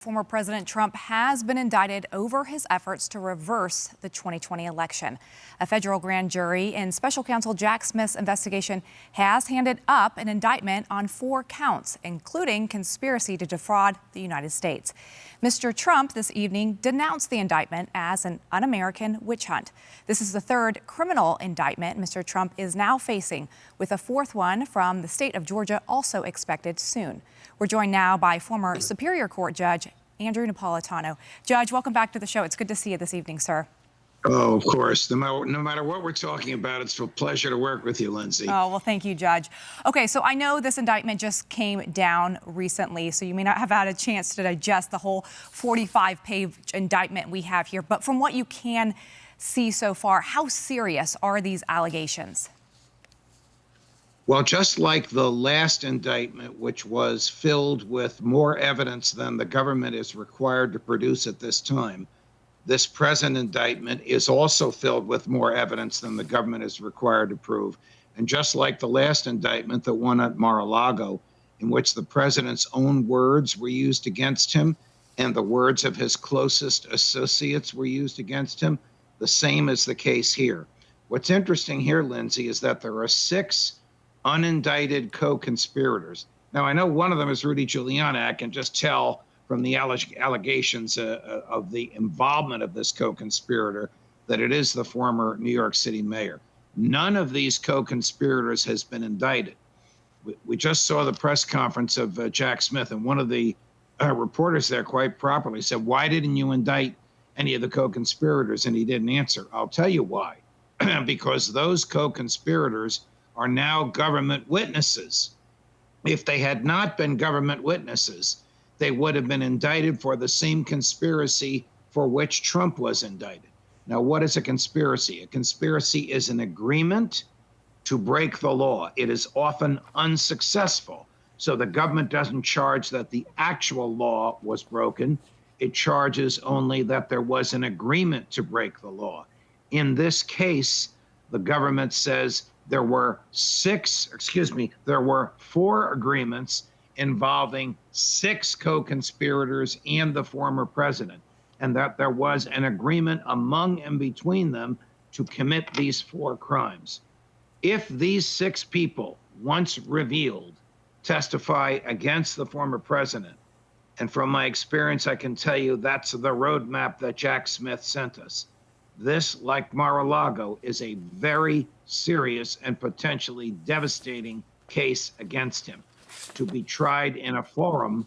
Former President Trump has been indicted over his efforts to reverse the 2020 election. A federal grand jury in special counsel Jack Smith's investigation has handed up an indictment on 4 counts, including conspiracy to defraud the United States. Mr. Trump this evening denounced the indictment as an un-American witch hunt. This is the 3rd criminal indictment Mr. Trump is now facing, with a 4th one from the state of Georgia also expected soon. We're joined now by former Superior Court Judge Andrew Napolitano. Judge, welcome back to the show. It's good to see you this evening, sir. Oh, of course. No matter what we're talking about, it's a pleasure to work with you, Lindsay. Oh, well, thank you, Judge. Okay, so I know this indictment just came down recently, so you may not have had a chance to digest the whole 45-page indictment we have here. But from what you can see so far, how serious are these allegations? Well, just like the last indictment, which was filled with more evidence than the government is required to produce at this time, this present indictment is also filled with more evidence than the government is required to prove. And just like the last indictment, the one at Mar-a-Lago, in which the president's own words were used against him and the words of his closest associates were used against him, the same is the case here. What's interesting here, Lindsay, is that there are 6 unindicted co-conspirators. Now, I know one of them is Rudy Giuliani. I can just tell from the allegations of the involvement of this co-conspirator that it is the former New York City mayor. None of these co-conspirators has been indicted. We just saw the press conference of Jack Smith, and one of the reporters there quite properly said, "Why didn't you indict any of the co-conspirators?" And he didn't answer. I'll tell you why. Because those co-conspirators are now government witnesses. If they had not been government witnesses, they would have been indicted for the same conspiracy for which Trump was indicted. Now, what is a conspiracy? A conspiracy is an agreement to break the law. It is often unsuccessful. So the government doesn't charge that the actual law was broken. It charges only that there was an agreement to break the law. In this case, the government says there were 4 agreements involving 6 co-conspirators and the former president, and that there was an agreement among and between them to commit these 4 crimes. If these 6 people, once revealed, testify against the former president, and from my experience, I can tell you that's the roadmap that Jack Smith sent us. This, like Mar-a-Lago, is a very serious and potentially devastating case against him, to be tried in a forum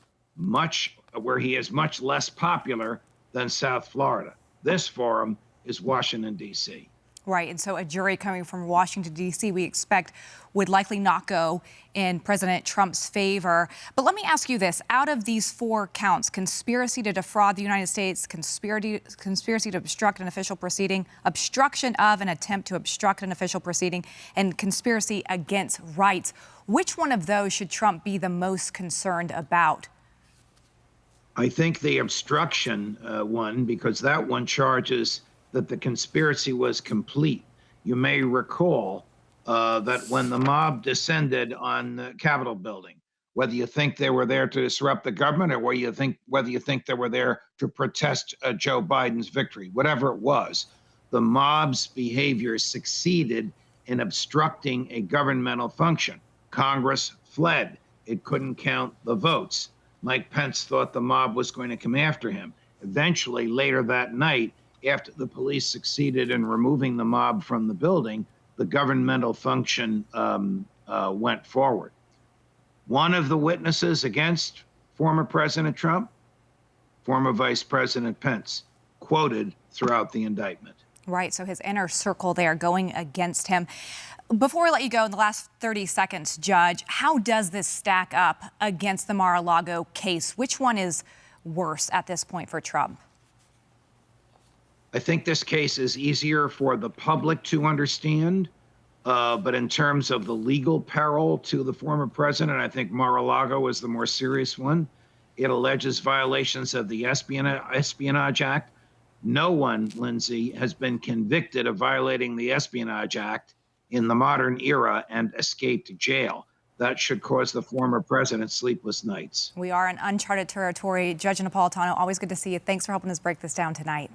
where he is much less popular than South Florida. This forum is Washington, D.C. Right, and so a jury coming from Washington, D.C., we expect would likely not go in President Trump's favor. But let me ask you this. Out of these 4 counts, conspiracy to defraud the United States, conspiracy to obstruct an official proceeding, obstruction of an attempt to obstruct an official proceeding, and conspiracy against rights, which one of those should Trump be the most concerned about? I think the obstruction one, because that one charges that the conspiracy was complete. You may recall that when the mob descended on the Capitol building, whether you think they were there to disrupt the government or whether you think they were there to protest Joe Biden's victory, whatever it was, the mob's behavior succeeded in obstructing a governmental function. Congress fled. It couldn't count the votes. Mike Pence thought the mob was going to come after him. Eventually, later that night, after the police succeeded in removing the mob from the building, the governmental function went forward. One of the witnesses against former President Trump, former Vice President Pence, quoted throughout the indictment. Right, so his inner circle there going against him. Before we let you go in the last 30 seconds, Judge, how does this stack up against the Mar-a-Lago case? Which one is worse at this point for Trump? I think this case is easier for the public to understand, but in terms of the legal peril to the former president, I think Mar-a-Lago is the more serious one. It alleges violations of the Espionage Act. No one, Lindsay, has been convicted of violating the Espionage Act in the modern era and escaped jail. that should cause the former president sleepless nights. We are in uncharted territory. Judge Napolitano, always good to see you. Thanks for helping us break this down tonight.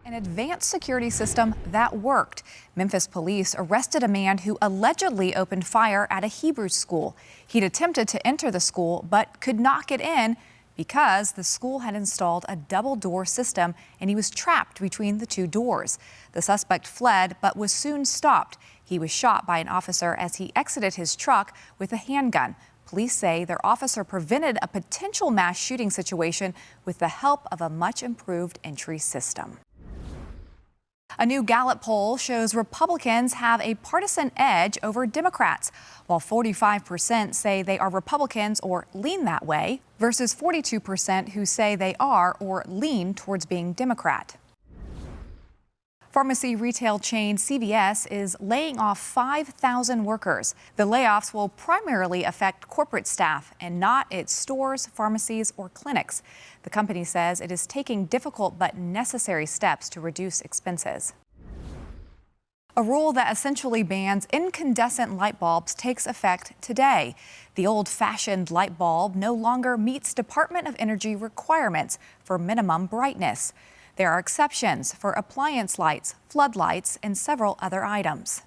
An advanced security system that worked. Memphis police arrested a man who allegedly opened fire at a Hebrew school. He'd attempted to enter the school but could not get in because the school had installed a double-door system and he was trapped between the two doors. The suspect fled but was soon stopped. He was shot by an officer as he exited his truck with a handgun. Police say their officer prevented a potential mass shooting situation with the help of a much-improved entry system. A new Gallup poll shows Republicans have a partisan edge over Democrats, while 45% say they are Republicans or lean that way, versus 42% who say they are or lean towards being Democrat. Pharmacy retail chain CVS is laying off 5,000 workers. The layoffs will primarily affect corporate staff and not its stores, pharmacies, or clinics. The company says it is taking difficult but necessary steps to reduce expenses. A rule that essentially bans incandescent light bulbs takes effect today. The old-fashioned light bulb no longer meets Department of Energy requirements for minimum brightness. There are exceptions for appliance lights, floodlights, and several other items.